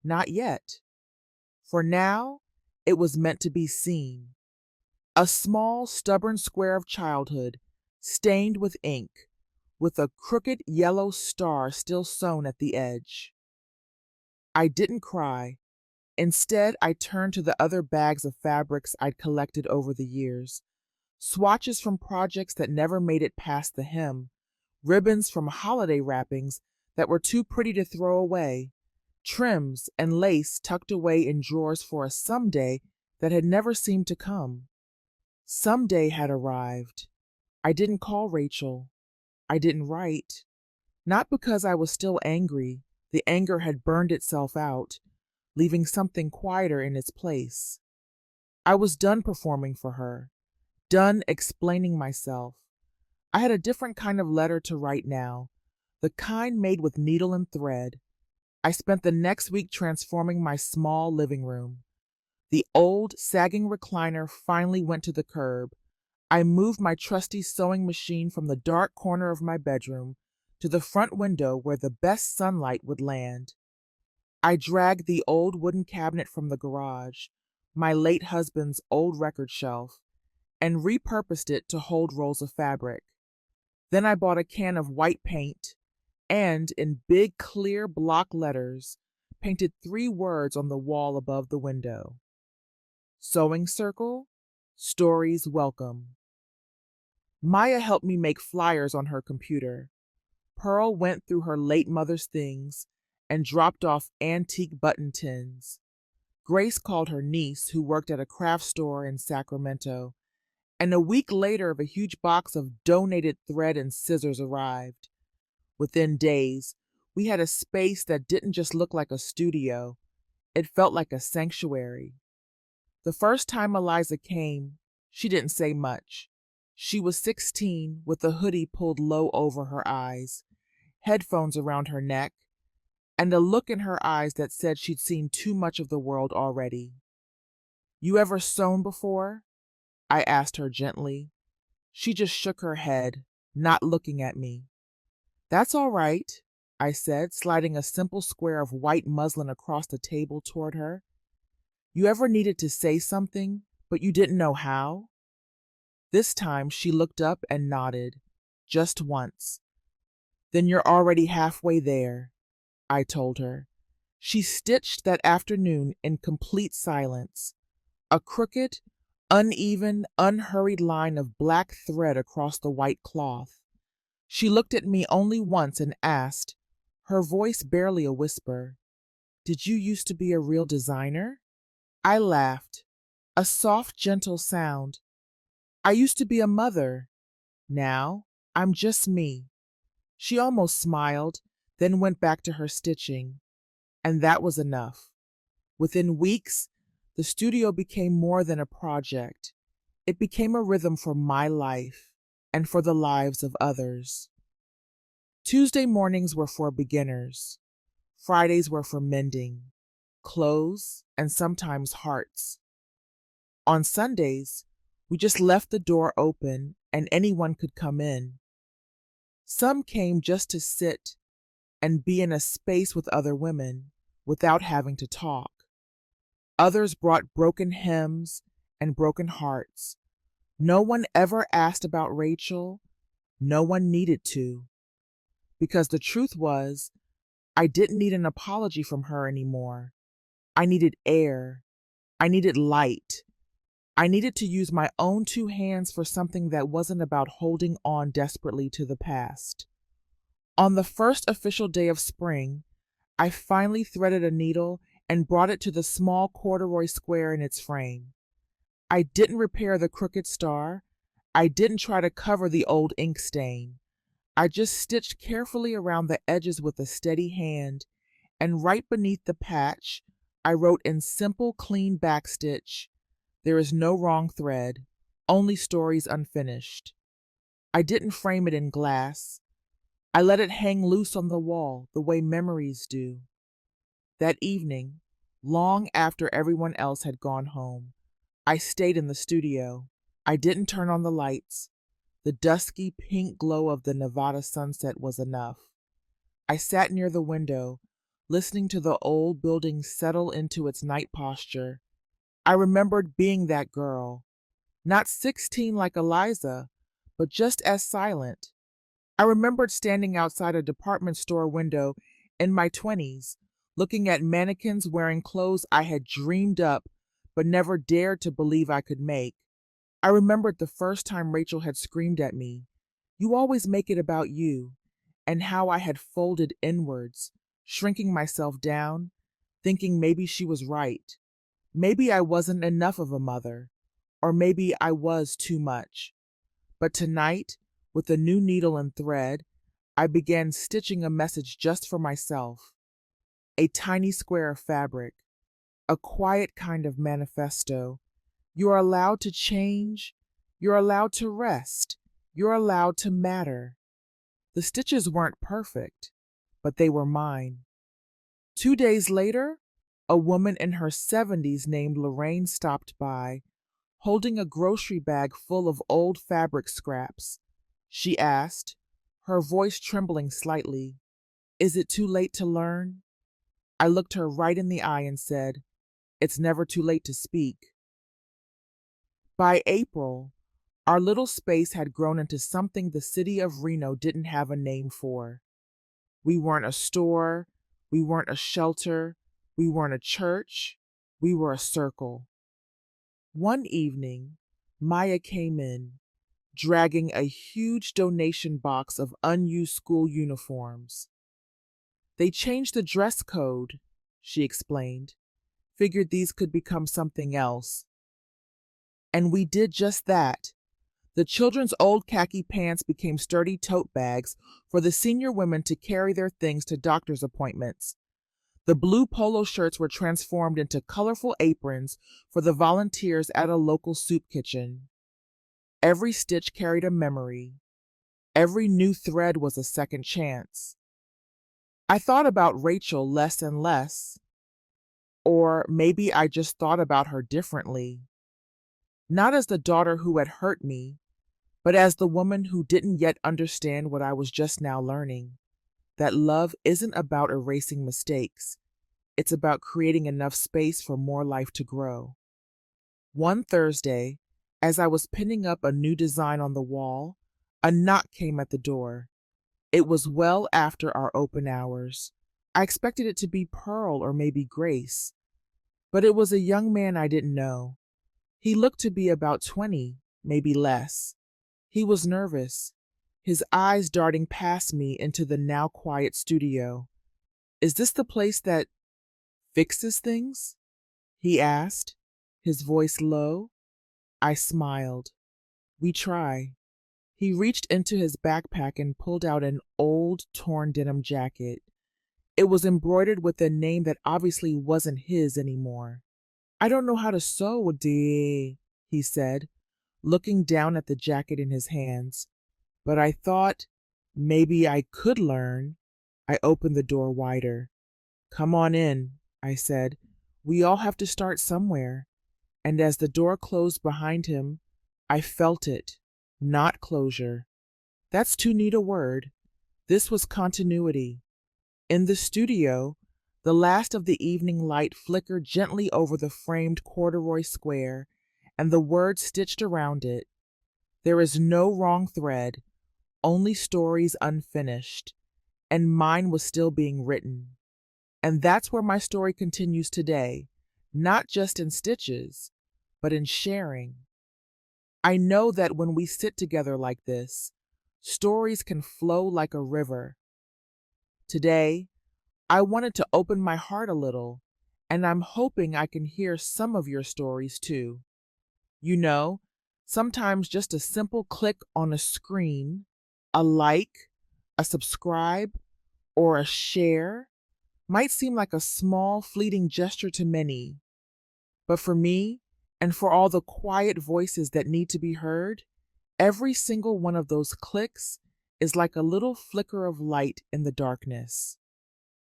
Not yet. For now, it was meant to be seen. A small, stubborn square of childhood, stained with ink, with a crooked yellow star still sewn at the edge. I didn't cry. Instead, I turned to the other bags of fabrics I'd collected over the years. Swatches from projects that never made it past the hem, ribbons from holiday wrappings that were too pretty to throw away, trims and lace tucked away in drawers for a someday that had never seemed to come. Someday had arrived. I didn't call Rachel. I didn't write. Not because I was still angry. The anger had burned itself out, leaving something quieter in its place. I was done performing for her, done explaining myself. I had a different kind of letter to write now, the kind made with needle and thread. I spent the next week transforming my small living room. The old, sagging recliner finally went to the curb. I moved my trusty sewing machine from the dark corner of my bedroom to the front window where the best sunlight would land. I dragged the old wooden cabinet from the garage, my late husband's old record shelf, and repurposed it to hold rolls of fabric. Then I bought a can of white paint and, in big clear block letters, painted 3 words on the wall above the window. Sewing circle, stories welcome. Maya helped me make flyers on her computer. Pearl went through her late mother's things and dropped off antique button tins. Grace called her niece, who worked at a craft store in Sacramento, and a week later a huge box of donated thread and scissors arrived. Within days, we had a space that didn't just look like a studio, it felt like a sanctuary. The first time Eliza came, she didn't say much. She was 16, with a hoodie pulled low over her eyes, headphones around her neck, and a look in her eyes that said she'd seen too much of the world already. "You ever sewn before?" I asked her gently. She just shook her head, not looking at me. "That's all right," I said, sliding a simple square of white muslin across the table toward her. "You ever needed to say something, but you didn't know how?" This time she looked up and nodded, just once. "Then you're already halfway there," I told her. She stitched that afternoon in complete silence, a crooked, uneven, unhurried line of black thread across the white cloth. She looked at me only once and asked, her voice barely a whisper, "Did you used to be a real designer?" I laughed, a soft, gentle sound. "I used to be a mother. Now, I'm just me." She almost smiled, then went back to her stitching. And that was enough. Within weeks, the studio became more than a project. It became a rhythm for my life and for the lives of others. Tuesday mornings were for beginners. Fridays were for mending, clothes, and sometimes hearts. On Sundays, we just left the door open and anyone could come in. Some came just to sit and be in a space with other women without having to talk. Others brought broken hems and broken hearts. No one ever asked about Rachel. No one needed to. Because the truth was, I didn't need an apology from her anymore. I needed air. I needed light. I needed to use my own two hands for something that wasn't about holding on desperately to the past. On the first official day of spring, I finally threaded a needle and brought it to the small corduroy square in its frame. I didn't repair the crooked star. I didn't try to cover the old ink stain. I just stitched carefully around the edges with a steady hand, and right beneath the patch, I wrote in simple, clean backstitch, "There is no wrong thread, only stories unfinished." I didn't frame it in glass. I let it hang loose on the wall, the way memories do. That evening, long after everyone else had gone home, I stayed in the studio. I didn't turn on the lights. The dusky pink glow of the Nevada sunset was enough. I sat near the window, listening to the old building settle into its night posture. I remembered being that girl, not 16 like Eliza, but just as silent. I remembered standing outside a department store window in my 20s, looking at mannequins wearing clothes I had dreamed up but never dared to believe I could make. I remembered the first time Rachel had screamed at me, "You always make it about you," and how I had folded inwards, shrinking myself down, thinking maybe she was right. Maybe I wasn't enough of a mother, or maybe I was too much. But tonight, with a new needle and thread, I began stitching a message just for myself. A tiny square of fabric, a quiet kind of manifesto. You're allowed to change. You're allowed to rest. You're allowed to matter. The stitches weren't perfect, but they were mine. 2 days later, a woman in her 70s named Lorraine stopped by, holding a grocery bag full of old fabric scraps. She asked, her voice trembling slightly, "Is it too late to learn?" I looked her right in the eye and said, "It's never too late to speak." By April, our little space had grown into something the city of Reno didn't have a name for. We weren't a store, we weren't a shelter, we weren't a church, we were a circle. One evening, Maya came in, dragging a huge donation box of unused school uniforms. "They changed the dress code," she explained. "Figured these could become something else." And we did just that. The children's old khaki pants became sturdy tote bags for the senior women to carry their things to doctor's appointments. The blue polo shirts were transformed into colorful aprons for the volunteers at a local soup kitchen. Every stitch carried a memory. Every new thread was a second chance. I thought about Rachel less and less, or maybe I just thought about her differently. Not as the daughter who had hurt me, but as the woman who didn't yet understand what I was just now learning, that love isn't about erasing mistakes, it's about creating enough space for more life to grow. One Thursday, as I was pinning up a new design on the wall, a knock came at the door. It was well after our open hours. I expected it to be Pearl or maybe Grace, but it was a young man I didn't know. He looked to be about 20, maybe less. He was nervous, his eyes darting past me into the now quiet studio. "Is this the place that fixes things?" he asked, his voice low. I smiled. "We try." He reached into his backpack and pulled out an old, torn denim jacket. It was embroidered with a name that obviously wasn't his anymore. "I don't know how to sew, dear," he said, looking down at the jacket in his hands. But I thought maybe I could learn. I opened the door wider. "Come on in," I said. "We all have to start somewhere." And as the door closed behind him, I felt it, not closure. That's too neat a word. This was continuity. In the studio, the last of the evening light flickered gently over the framed corduroy square, and the words stitched around it. "There is no wrong thread, only stories unfinished," and mine was still being written. And that's where my story continues today, not just in stitches, but in sharing. I know that when we sit together like this, stories can flow like a river. Today, I wanted to open my heart a little, and I'm hoping I can hear some of your stories too. You know, sometimes just a simple click on a screen, a like, a subscribe, or a share might seem like a small, fleeting gesture to many. But for me, and for all the quiet voices that need to be heard, every single one of those clicks is like a little flicker of light in the darkness.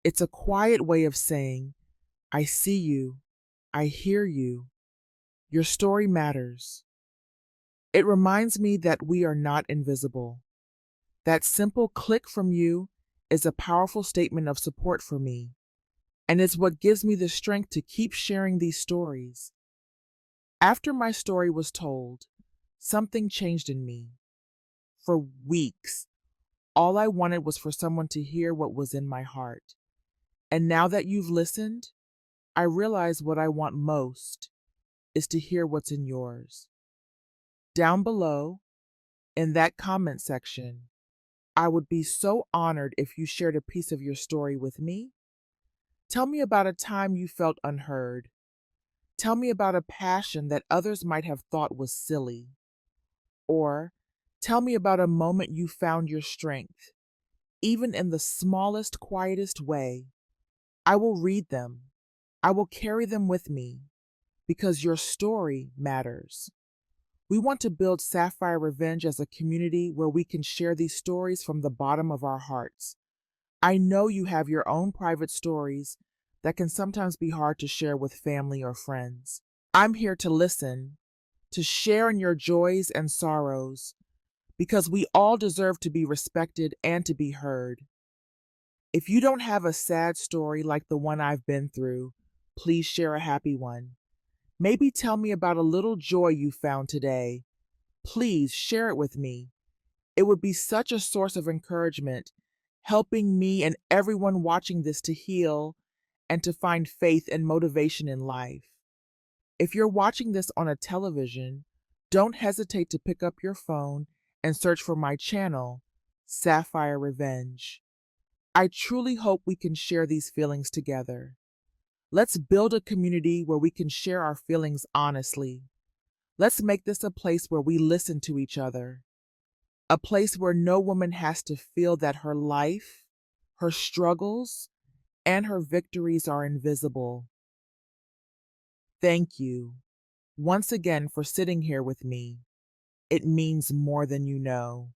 It's a quiet way of saying, "I see you, I hear you, your story matters." It reminds me that we are not invisible. That simple click from you is a powerful statement of support for me, and it's what gives me the strength to keep sharing these stories. After my story was told, something changed in me. For weeks, all I wanted was for someone to hear what was in my heart. And now that you've listened, I realize what I want most is to hear what's in yours. Down below, in that comment section, I would be so honored if you shared a piece of your story with me. Tell me about a time you felt unheard. Tell me about a passion that others might have thought was silly. Or tell me about a moment you found your strength, even in the smallest, quietest way. I will read them. I will carry them with me, because your story matters. We want to build Sapphire Revenge as a community where we can share these stories from the bottom of our hearts. I know you have your own private stories that can sometimes be hard to share with family or friends. I'm here to listen, to share in your joys and sorrows, because we all deserve to be respected and to be heard. If you don't have a sad story like the one I've been through, please share a happy one. Maybe tell me about a little joy you found today. Please share it with me. It would be such a source of encouragement, helping me and everyone watching this to heal and to find faith and motivation in life. If you're watching this on a television, don't hesitate to pick up your phone and search for my channel, Sapphire Revenge. I truly hope we can share these feelings together. Let's build a community where we can share our feelings honestly. Let's make this a place where we listen to each other. A place where no woman has to feel that her life, her struggles, and her victories are invisible. Thank you once again for sitting here with me. It means more than you know.